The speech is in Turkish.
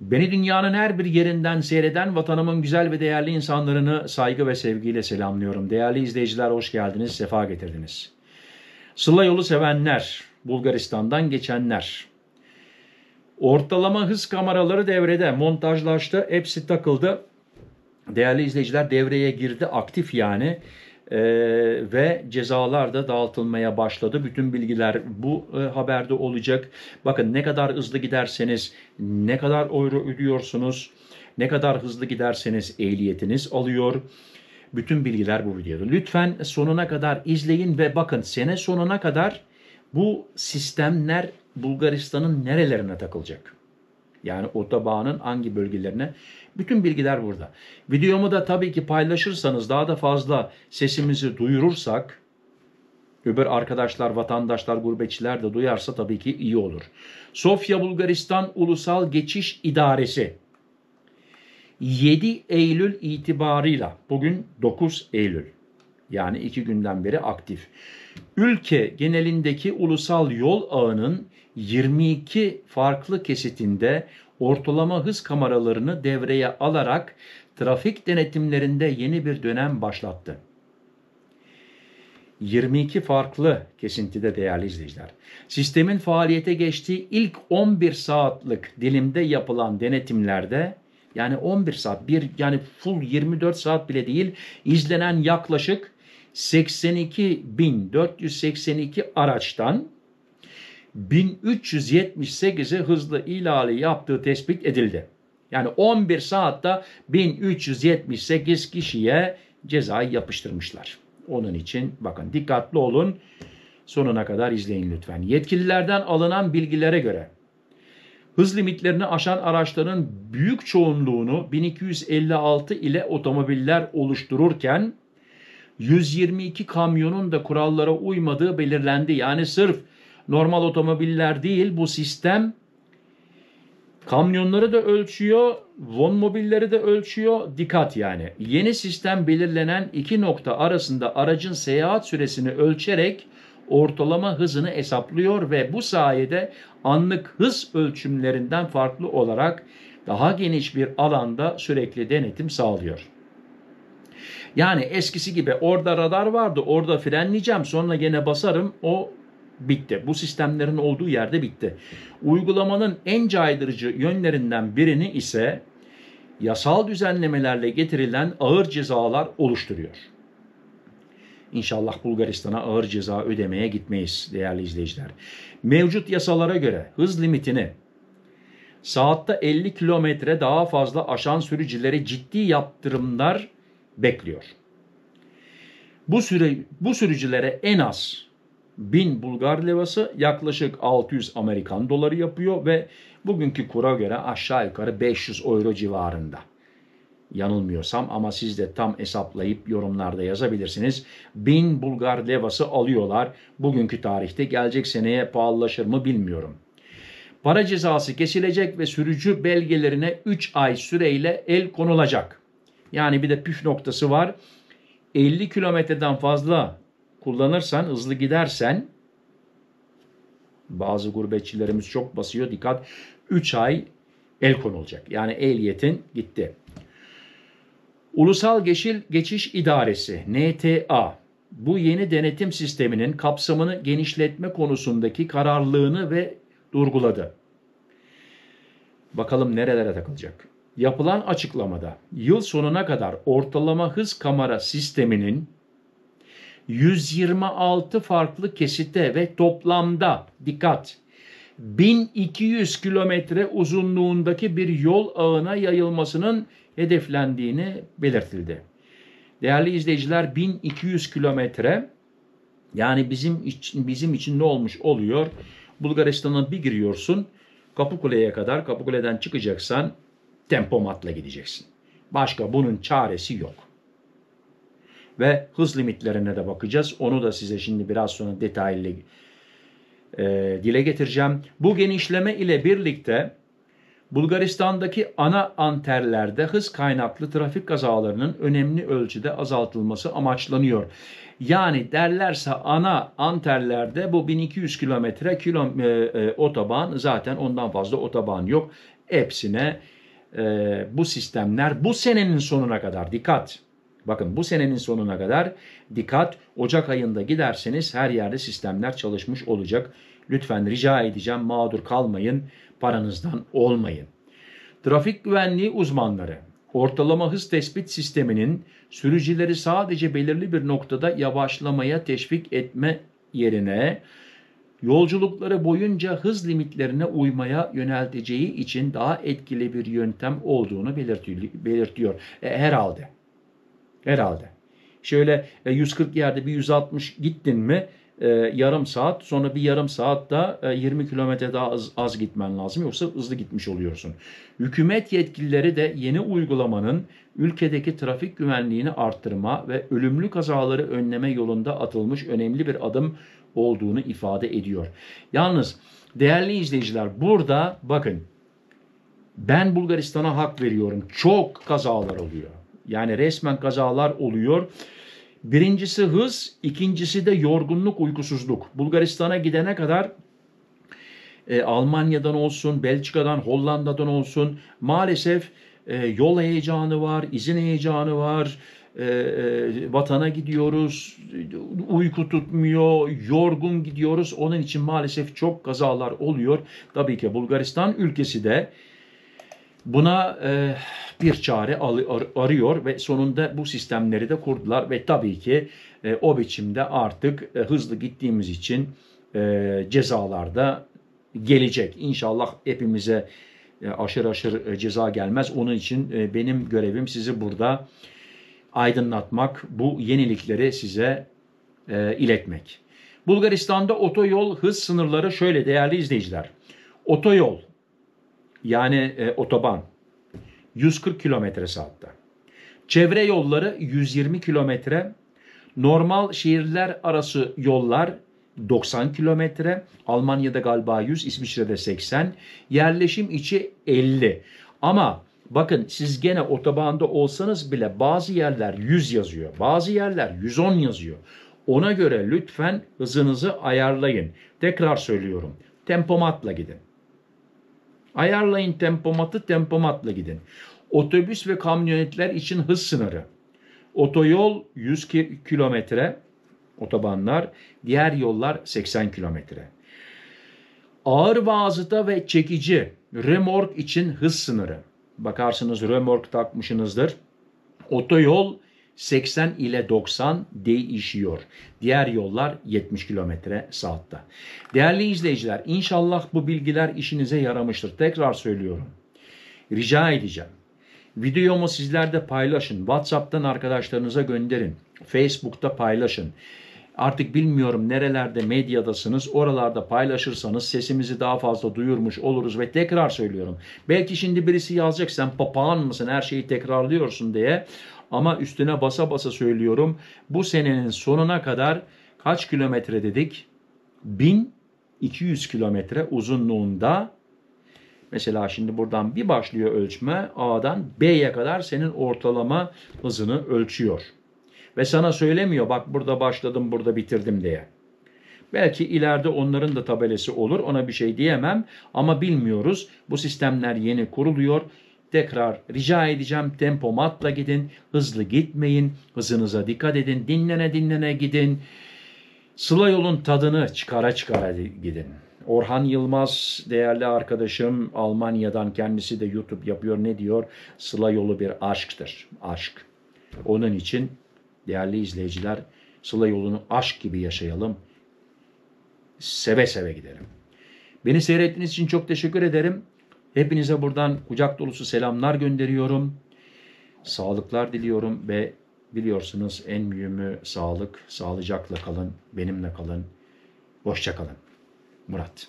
Beni dünyanın her bir yerinden seyreden vatanımın güzel ve değerli insanlarını saygı ve sevgiyle selamlıyorum. Değerli izleyiciler, hoş geldiniz, sefa getirdiniz. Sıla yolu sevenler, Bulgaristan'dan geçenler. Ortalama hız kameraları devrede, montajlaştı, hepsi takıldı. Değerli izleyiciler, devreye girdi, aktif yani. Ve cezalar da dağıtılmaya başladı. Bütün bilgiler bu haberde olacak. Bakın, ne kadar hızlı giderseniz ne kadar euro ödüyorsunuz, ne kadar hızlı giderseniz ehliyetiniz alıyor. Bütün bilgiler bu videoda. Lütfen sonuna kadar izleyin ve bakın, sene sonuna kadar bu sistemler Bulgaristan'ın nerelerine takılacak? Yani otobağının hangi bölgelerine? Bütün bilgiler burada. Videomu da tabii ki paylaşırsanız, daha da fazla sesimizi duyurursak, öbür arkadaşlar, vatandaşlar, gurbetçiler de duyarsa tabii ki iyi olur. Sofya Bulgaristan Ulusal Geçiş İdaresi 7 Eylül itibarıyla, bugün 9 Eylül, yani 2 günden beri aktif. Ülke genelindeki ulusal yol ağının 22 farklı kesitinde ortalama hız kameralarını devreye alarak trafik denetimlerinde yeni bir dönem başlattı. 22 farklı kesintide değerli izleyiciler. Sistemin faaliyete geçtiği ilk 11 saatlik dilimde yapılan denetimlerde, yani 11 saat, yani full 24 saat bile değil, izlenen yaklaşık 82.482 araçtan 1378'i hızlı ihlali yaptığı tespit edildi. Yani 11 saatte 1378 kişiye cezayı yapıştırmışlar. Onun için bakın, dikkatli olun, sonuna kadar izleyin lütfen. Yetkililerden alınan bilgilere göre hız limitlerini aşan araçların büyük çoğunluğunu 1256 ile otomobiller oluştururken 122 kamyonun da kurallara uymadığı belirlendi. Yani sırf normal otomobiller değil, bu sistem kamyonları da ölçüyor, von mobilleri de ölçüyor. Dikkat yani. Yeni sistem belirlenen iki nokta arasında aracın seyahat süresini ölçerek ortalama hızını hesaplıyor ve bu sayede anlık hız ölçümlerinden farklı olarak daha geniş bir alanda sürekli denetim sağlıyor. Yani eskisi gibi orada radar vardı, orada frenleyeceğim, sonra gene basarım, o bitti. Bu sistemlerin olduğu yerde bitti. Uygulamanın en caydırıcı yönlerinden birini ise yasal düzenlemelerle getirilen ağır cezalar oluşturuyor. İnşallah Bulgaristan'a ağır ceza ödemeye gitmeyiz değerli izleyiciler. Mevcut yasalara göre hız limitini saatte 50 kilometre daha fazla aşan sürücüleri ciddi yaptırımlar bekliyor. Bu sürücülere en az 1000 Bulgar levası, yaklaşık 600 Amerikan doları yapıyor ve bugünkü kura göre aşağı yukarı 500 euro civarında. Yanılmıyorsam, ama siz de tam hesaplayıp yorumlarda yazabilirsiniz. 1000 Bulgar levası alıyorlar bugünkü tarihte. Gelecek seneye pahalılaşır mı bilmiyorum. Para cezası kesilecek ve sürücü belgelerine 3 ay süreyle el konulacak. Yani bir de püf noktası var. 50 kilometreden fazla kullanırsan, hızlı gidersen, bazı gurbetçilerimiz çok basıyor, dikkat, 3 ay el konulacak. Yani ehliyetin gitti. Ulusal Geçiş İdaresi NTA bu yeni denetim sisteminin kapsamını genişletme konusundaki kararlılığını ve durguladı. Bakalım nerelere takılacak. Yapılan açıklamada yıl sonuna kadar ortalama hız kamera sisteminin 126 farklı kesite ve toplamda, dikkat, 1200 kilometre uzunluğundaki bir yol ağına yayılmasının hedeflendiğini belirtildi. Değerli izleyiciler, 1200 kilometre, yani bizim için ne olmuş oluyor? Bulgaristan'a bir giriyorsun, Kapıkule'ye kadar, Kapıkule'den çıkacaksan tempomatla gideceksin. Başka bunun çaresi yok. Ve hız limitlerine de bakacağız. Onu da size şimdi biraz sonra detaylı dile getireceğim. Bu genişleme ile birlikte Bulgaristan'daki ana anterlerde hız kaynaklı trafik kazalarının önemli ölçüde azaltılması amaçlanıyor. Yani derlerse ana anterlerde bu 1200 kilometre otoban, zaten ondan fazla otoban yok. Hepsine bu sistemler bu senenin sonuna kadar dikkat. Bakın bu senenin sonuna kadar dikkat. Ocak ayında giderseniz her yerde sistemler çalışmış olacak. Lütfen rica edeceğim, mağdur kalmayın, paranızdan olmayın. Trafik güvenliği uzmanları, ortalama hız tespit sisteminin sürücüleri sadece belirli bir noktada yavaşlamaya teşvik etme yerine yolculukları boyunca hız limitlerine uymaya yönelteceği için daha etkili bir yöntem olduğunu belirtiyor. Herhalde. Herhalde. Şöyle 140 yerde bir 160 gittin mi yarım saat, sonra bir yarım saat daha 20 kilometre daha az gitmen lazım. Yoksa hızlı gitmiş oluyorsun. Hükümet yetkilileri de yeni uygulamanın ülkedeki trafik güvenliğini arttırma ve ölümlü kazaları önleme yolunda atılmış önemli bir adım olduğunu ifade ediyor. Yalnız değerli izleyiciler, burada bakın, ben Bulgaristan'a hak veriyorum. Çok kazalar oluyor. Yani resmen kazalar oluyor. Birincisi hız, ikincisi de yorgunluk, uykusuzluk. Bulgaristan'a gidene kadar Almanya'dan olsun, Belçika'dan, Hollanda'dan olsun maalesef yol heyecanı var, izin heyecanı var. Vatana gidiyoruz, uyku tutmuyor, yorgun gidiyoruz. Onun için maalesef çok kazalar oluyor. Tabii ki Bulgaristan ülkesi de buna bir çare arıyor ve sonunda bu sistemleri de kurdular ve tabii ki o biçimde artık hızlı gittiğimiz için cezalar da gelecek. İnşallah hepimize aşırı ceza gelmez. Onun için benim görevim sizi burada aydınlatmak, bu yenilikleri size iletmek. Bulgaristan'da otoyol hız sınırları şöyle değerli izleyiciler. Otoyol, yani otoban 140 kilometre saatte. Çevre yolları 120 kilometre. Normal şehirler arası yollar 90 kilometre. Almanya'da galiba 100, İsviçre'de 80. Yerleşim içi 50. Ama bakın, siz gene otobanda olsanız bile bazı yerler 100 yazıyor. Bazı yerler 110 yazıyor. Ona göre lütfen hızınızı ayarlayın. Tekrar söylüyorum. Tempomatla gidin. Ayarlayın tempomatı, tempomatla gidin. Otobüs ve kamyonetler için hız sınırı. Otoyol 100 kilometre, otobanlar, diğer yollar 80 kilometre. Ağır vasıta ve çekici, remork için hız sınırı. Bakarsınız remork takmışsınızdır. Otoyol 80 ile 90 değişiyor. Diğer yollar 70 kilometre saatte. Değerli izleyiciler, inşallah bu bilgiler işinize yaramıştır. Tekrar söylüyorum. Rica edeceğim. Videomu sizler de paylaşın. WhatsApp'tan arkadaşlarınıza gönderin. Facebook'ta paylaşın. Artık bilmiyorum nerelerde medyadasınız. Oralarda paylaşırsanız sesimizi daha fazla duyurmuş oluruz ve tekrar söylüyorum. Belki şimdi birisi yazacak, sen papağan mısın, her şeyi tekrarlıyorsun diye. Ama üstüne basa basa söylüyorum. Bu senenin sonuna kadar kaç kilometre dedik? 1200 kilometre uzunluğunda. Mesela şimdi buradan bir başlıyor ölçme. A'dan B'ye kadar senin ortalama hızını ölçüyor. Ve sana söylemiyor bak burada başladım, burada bitirdim diye. Belki ileride onların da tabelası olur, ona bir şey diyemem ama bilmiyoruz. Bu sistemler yeni kuruluyor. Tekrar rica edeceğim, tempomatla gidin, hızlı gitmeyin, hızınıza dikkat edin, dinlene dinlene gidin. Sıla yolun tadını çıkara çıkara gidin. Orhan Yılmaz değerli arkadaşım Almanya'dan, kendisi de YouTube yapıyor, ne diyor? Sıla yolu bir aşktır, aşk. Onun için değerli izleyiciler, Sıla yolunu aşk gibi yaşayalım. Seve seve gidelim. Beni seyrettiğiniz için çok teşekkür ederim. Hepinize buradan kucak dolusu selamlar gönderiyorum. Sağlıklar diliyorum ve biliyorsunuz en mühimi sağlık. Sağlıcakla kalın, benimle kalın. Hoşça kalın. Murat.